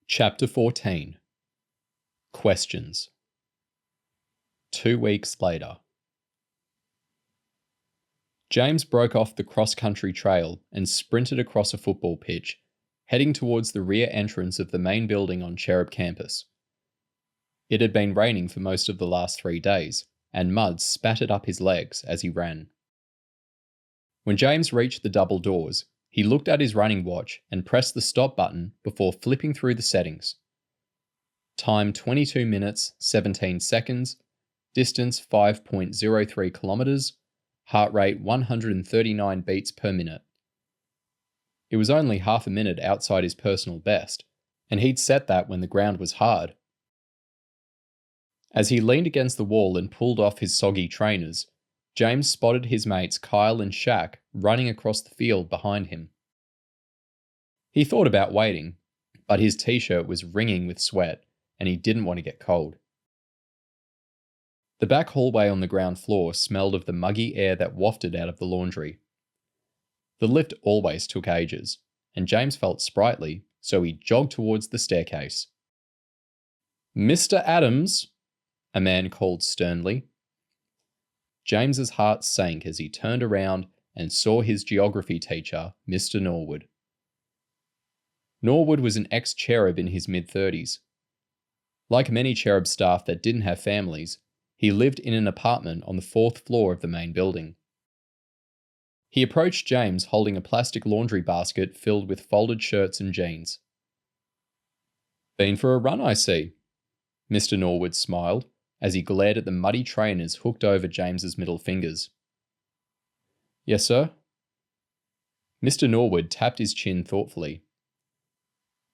Chapter 14. Questions. 2 weeks later. James broke off the cross-country trail and sprinted across a football pitch, heading towards the rear entrance of the main building on Cherub campus. It had been raining for most of the last 3 days, and mud spattered up his legs as he ran. When James reached the double doors, he looked at his running watch and pressed the stop button before flipping through the settings. Time 22 minutes, 17 seconds, distance 5.03 kilometers, heart rate 139 beats per minute. It was only half a minute outside his personal best, and he'd set that when the ground was hard. As he leaned against the wall and pulled off his soggy trainers, James spotted his mates Kyle and Shaq running across the field behind him. He thought about waiting, but his t-shirt was wringing with sweat, and he didn't want to get cold. The back hallway on the ground floor smelled of the muggy air that wafted out of the laundry. The lift always took ages, and James felt sprightly, so he jogged towards the staircase. "Mr. Adams," a man called sternly. James's heart sank as he turned around and saw his geography teacher, Mr. Norwood. Norwood was an ex-Cherub in his mid-30s. Like many Cherub staff that didn't have families, he lived in an apartment on the 4th floor of the main building. He approached James holding a plastic laundry basket filled with folded shirts and jeans. "Been for a run, I see." Mr. Norwood smiled as he glared at the muddy trainers hooked over James's middle fingers. "Yes, sir." Mr. Norwood tapped his chin thoughtfully.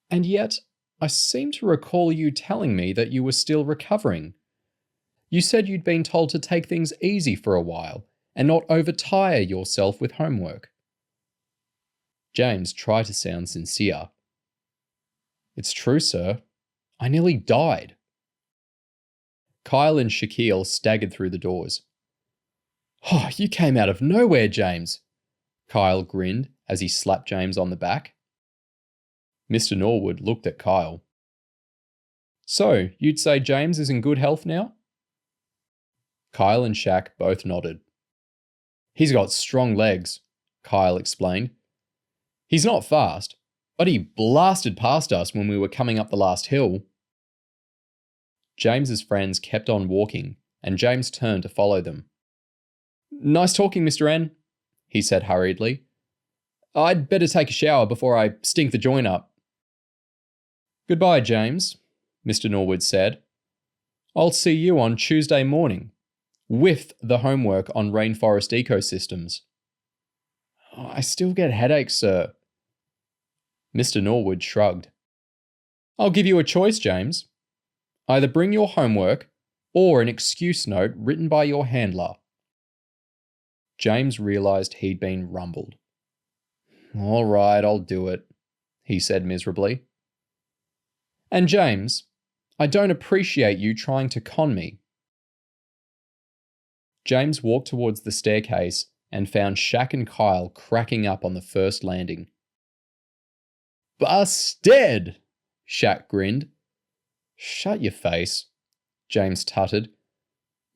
"And yet, I seem to recall you telling me that you were still recovering. You said you'd been told to take things easy for a while and not overtire yourself with homework." James tried to sound sincere. "It's true, sir. I nearly died." Kyle and Shaquille staggered through the doors. "Oh, you came out of nowhere, James." Kyle grinned as he slapped James on the back. Mr. Norwood looked at Kyle. "So, you'd say James is in good health now?" Kyle and Shaq both nodded. "He's got strong legs," Kyle explained. "He's not fast, but he blasted past us when we were coming up the last hill." James's friends kept on walking, and James turned to follow them. "Nice talking, Mr. N," he said hurriedly. "I'd better take a shower before I stink the joint up." "Goodbye, James," Mr. Norwood said. "I'll see you on Tuesday morning, with the homework on rainforest ecosystems." "I still get headaches, sir." Mr. Norwood shrugged. "I'll give you a choice, James. Either bring your homework or an excuse note written by your handler." James realised he'd been rumbled. "All right, I'll do it," he said miserably. "And James, I don't appreciate you trying to con me." James walked towards the staircase and found Shaq and Kyle cracking up on the first landing. "Busted!" Shaq grinned. "Shut your face," James tutted.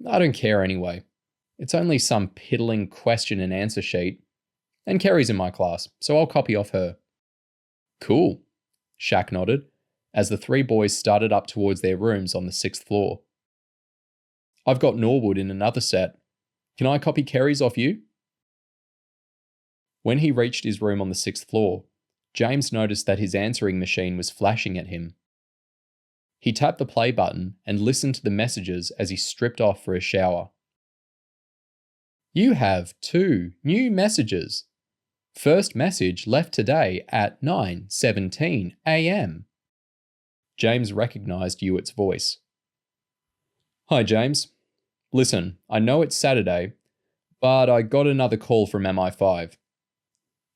"I don't care anyway. It's only some piddling question and answer sheet. And Kerry's in my class, so I'll copy off her." "Cool," Shaq nodded, as the 3 boys started up towards their rooms on the 6th floor. "I've got Norwood in another set. Can I copy Kerry's off you?" When he reached his room on the 6th floor, James noticed that his answering machine was flashing at him. He tapped the play button and listened to the messages as he stripped off for a shower. "You have 2 new messages. First message left today at 9:17 a.m. James recognised Hewitt's voice. "Hi, James. Listen, I know it's Saturday, but I got another call from MI5.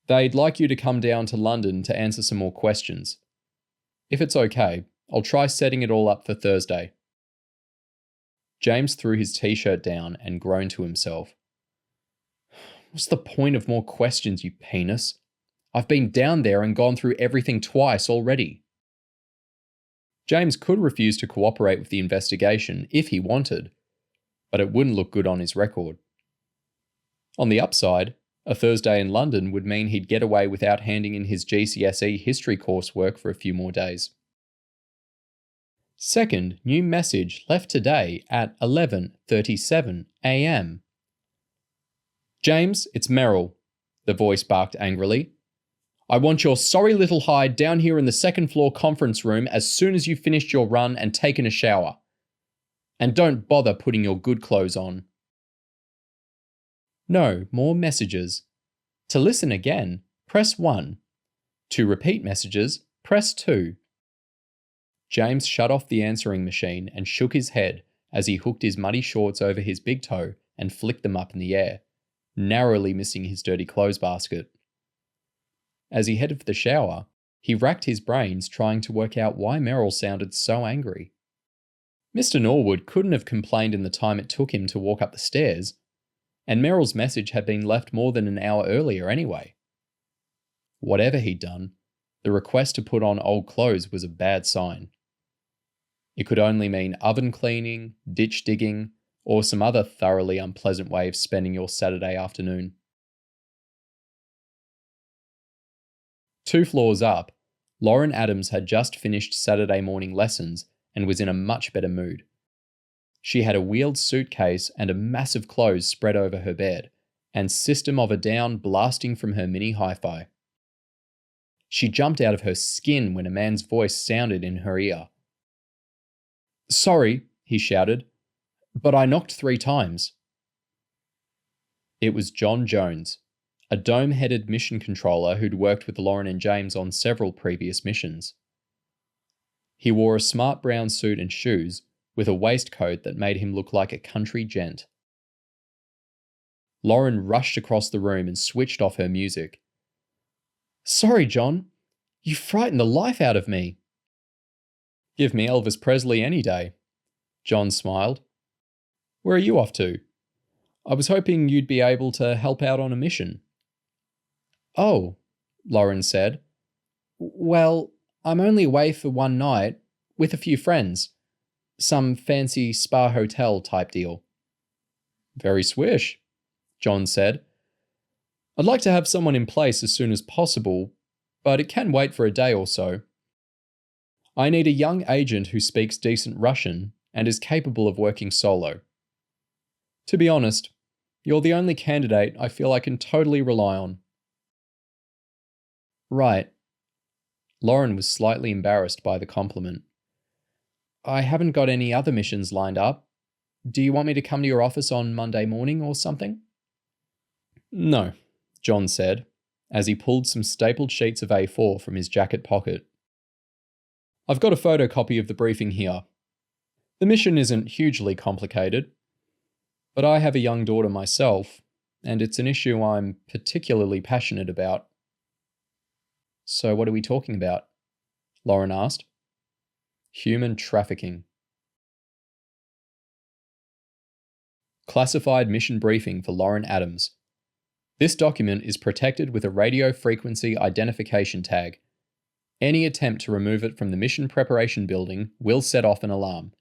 They'd like you to come down to London to answer some more questions. If it's okay, I'll try setting it all up for Thursday." James threw his t-shirt down and groaned to himself. "What's the point of more questions, you penis? I've been down there and gone through everything twice already." James could refuse to cooperate with the investigation if he wanted, but it wouldn't look good on his record. On the upside, a Thursday in London would mean he'd get away without handing in his GCSE history coursework for a few more days. Second new message left today at 11:37 a.m. James, it's Merrill, the voice barked angrily. I want your sorry little hide down here in the second floor conference room as soon as you've finished your run and taken a shower. And don't bother putting your good clothes on. No more messages. To listen again, press 1. To repeat messages, press 2. James shut off the answering machine and shook his head as he hooked his muddy shorts over his big toe and flicked them up in the air, narrowly missing his dirty clothes basket. As he headed for the shower, he racked his brains trying to work out why Merrill sounded so angry. Mr. Norwood couldn't have complained in the time it took him to walk up the stairs, and Merrill's message had been left more than an hour earlier anyway. Whatever he'd done, the request to put on old clothes was a bad sign. It could only mean oven cleaning, ditch digging, or some other thoroughly unpleasant way of spending your Saturday afternoon. 2 floors up, Lauren Adams had just finished Saturday morning lessons and was in a much better mood. She had a wheeled suitcase and a mass of clothes spread over her bed, and System of a Down blasting from her mini hi-fi. She jumped out of her skin when a man's voice sounded in her ear. Sorry, he shouted, but I knocked 3 times. It was John Jones, a dome-headed mission controller who'd worked with Lauren and James on several previous missions. He wore a smart brown suit and shoes, with a waistcoat that made him look like a country gent. Lauren rushed across the room and switched off her music. Sorry, John. You frightened the life out of me. Give me Elvis Presley any day. John smiled. Where are you off to? I was hoping you'd be able to help out on a mission. Oh, Lauren said. Well, I'm only away for one night, with a few friends. Some fancy spa hotel type deal. Very swish, John said. I'd like to have someone in place as soon as possible, but it can wait for a day or so. I need a young agent who speaks decent Russian and is capable of working solo. To be honest, you're the only candidate I feel I can totally rely on. Right. Lauren was slightly embarrassed by the compliment. I haven't got any other missions lined up. Do you want me to come to your office on Monday morning or something? No, John said, as he pulled some stapled sheets of A4 from his jacket pocket. I've got a photocopy of the briefing here. The mission isn't hugely complicated, but I have a young daughter myself, and it's an issue I'm particularly passionate about. So what are we talking about? Lauren asked. Human trafficking. Classified mission briefing for Lauren Adams. This document is protected with a radio frequency identification tag. Any attempt to remove it from the mission preparation building will set off an alarm.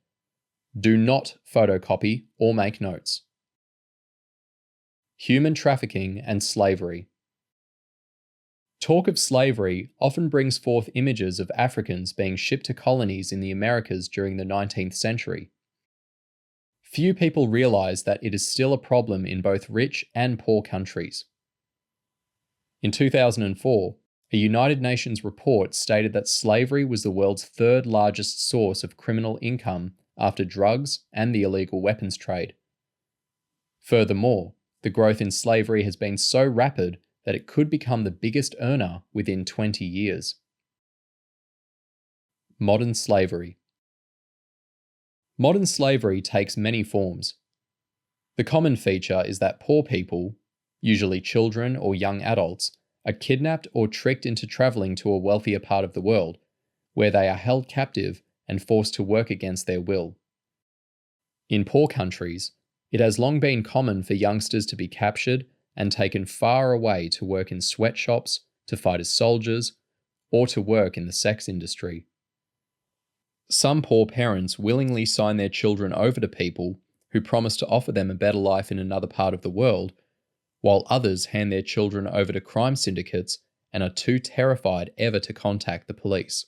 Do not photocopy or make notes. Human trafficking and slavery. Talk of slavery often brings forth images of Africans being shipped to colonies in the Americas during the 19th century. Few people realize that it is still a problem in both rich and poor countries. In 2004, a United Nations report stated that slavery was the world's 3rd largest source of criminal income after drugs and the illegal weapons trade. Furthermore, the growth in slavery has been so rapid that it could become the biggest earner within 20 years. Modern slavery. Modern slavery takes many forms. The common feature is that poor people, usually children or young adults, are kidnapped or tricked into travelling to a wealthier part of the world, where they are held captive and forced to work against their will. In poor countries, it has long been common for youngsters to be captured and taken far away to work in sweatshops, to fight as soldiers, or to work in the sex industry. Some poor parents willingly sign their children over to people who promise to offer them a better life in another part of the world, while others hand their children over to crime syndicates and are too terrified ever to contact the police.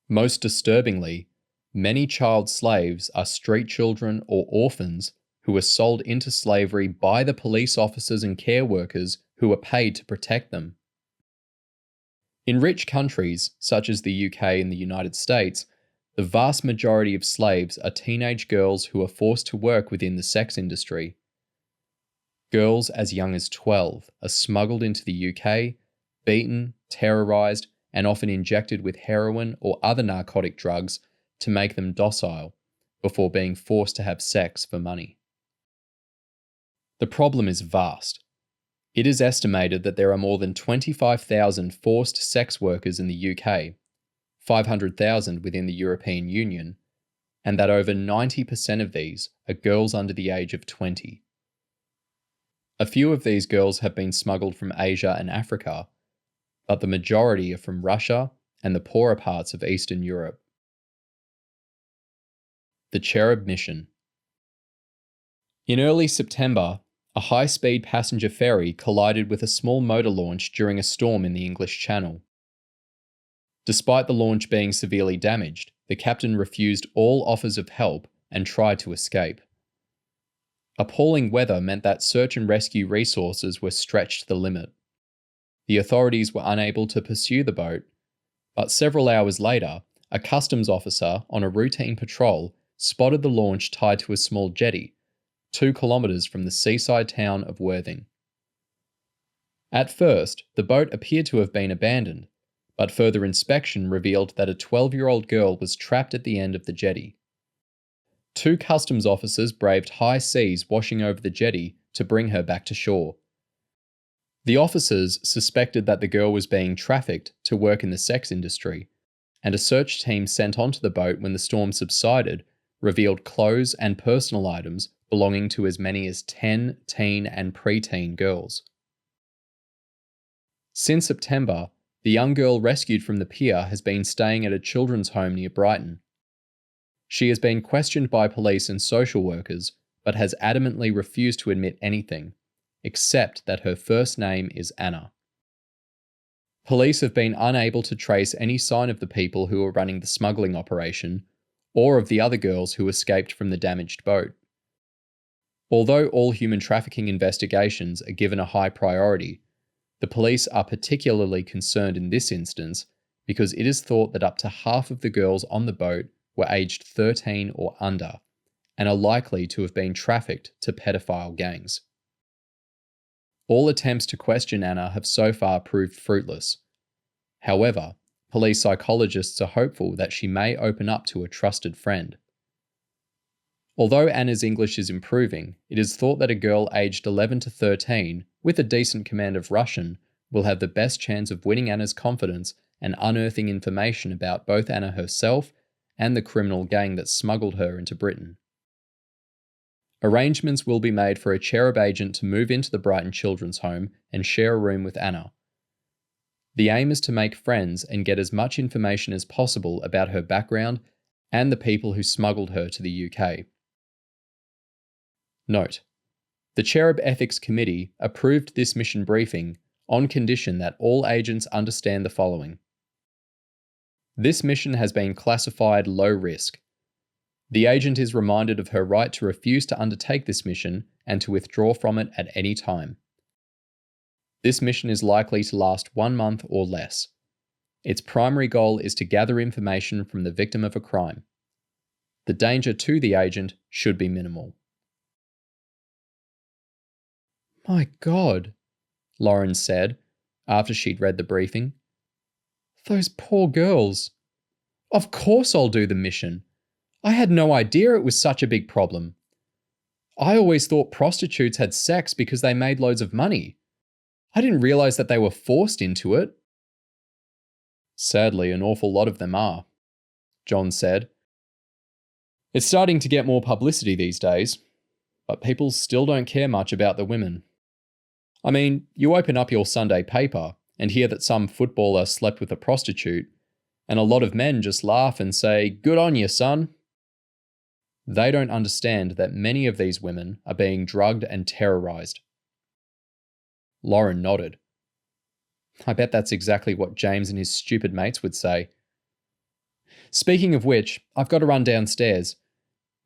Most disturbingly, many child slaves are street children or orphans who are sold into slavery by the police officers and care workers who are paid to protect them. In rich countries, such as the UK and the United States, the vast majority of slaves are teenage girls who are forced to work within the sex industry. Girls as young as 12 are smuggled into the UK, beaten, terrorised, and often injected with heroin or other narcotic drugs to make them docile, before being forced to have sex for money. The problem is vast. It is estimated that there are more than 25,000 forced sex workers in the UK, 500,000 within the European Union, and that over 90% of these are girls under the age of 20. A few of these girls have been smuggled from Asia and Africa, but the majority are from Russia and the poorer parts of Eastern Europe. The Cherub mission. In early September, a high-speed passenger ferry collided with a small motor launch during a storm in the English Channel. Despite the launch being severely damaged, the captain refused all offers of help and tried to escape. Appalling weather meant that search and rescue resources were stretched to the limit. The authorities were unable to pursue the boat, but several hours later, a customs officer on a routine patrol spotted the launch tied to a small jetty, 2 kilometres from the seaside town of Worthing. At first, the boat appeared to have been abandoned, but further inspection revealed that a 12-year-old girl was trapped at the end of the jetty. 2 customs officers braved high seas washing over the jetty to bring her back to shore. The officers suspected that the girl was being trafficked to work in the sex industry, and a search team sent onto the boat when the storm subsided revealed clothes and personal items belonging to as many as 10 teen and preteen girls. Since September, the young girl rescued from the pier has been staying at a children's home near Brighton. She has been questioned by police and social workers, but has adamantly refused to admit anything, except that her first name is Anna. Police have been unable to trace any sign of the people who are running the smuggling operation, or of the other girls who escaped from the damaged boat. Although all human trafficking investigations are given a high priority, the police are particularly concerned in this instance because it is thought that up to half of the girls on the boat were aged 13 or under, and are likely to have been trafficked to pedophile gangs. All attempts to question Anna have so far proved fruitless. However, police psychologists are hopeful that she may open up to a trusted friend. Although Anna's English is improving, it is thought that a girl aged 11 to 13, with a decent command of Russian, will have the best chance of winning Anna's confidence and unearthing information about both Anna herself and the criminal gang that smuggled her into Britain. Arrangements will be made for a Cherub agent to move into the Brighton children's home and share a room with Anna. The aim is to make friends and get as much information as possible about her background and the people who smuggled her to the UK. Note: the Cherub Ethics Committee approved this mission briefing on condition that all agents understand the following. This mission has been classified low risk. The agent is reminded of her right to refuse to undertake this mission and to withdraw from it at any time. This mission is likely to last 1 month or less. Its primary goal is to gather information from the victim of a crime. The danger to the agent should be minimal. "My God," Lauren said, after she'd read the briefing. "Those poor girls. Of course I'll do the mission. I had no idea it was such a big problem. I always thought prostitutes had sex because they made loads of money. I didn't realize that they were forced into it." "Sadly, an awful lot of them are," John said. "It's starting to get more publicity these days, but people still don't care much about the women. I mean, you open up your Sunday paper and hear that some footballer slept with a prostitute, And a lot of men just laugh and say, "Good on you, son." They don't understand that many of these women are being drugged and terrorized. Lauren nodded. I bet that's exactly what James and his stupid mates would say. Speaking of which, I've got to run downstairs.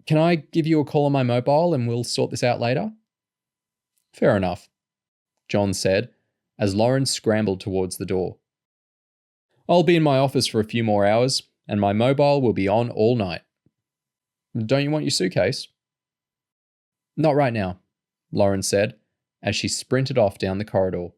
Can I give you a call on my mobile and we'll sort this out later? Fair enough, John said, as Lauren scrambled towards the door. I'll be in my office for a few more hours, and my mobile will be on all night. Don't you want your suitcase? Not right now, Lauren said, as she sprinted off down the corridor.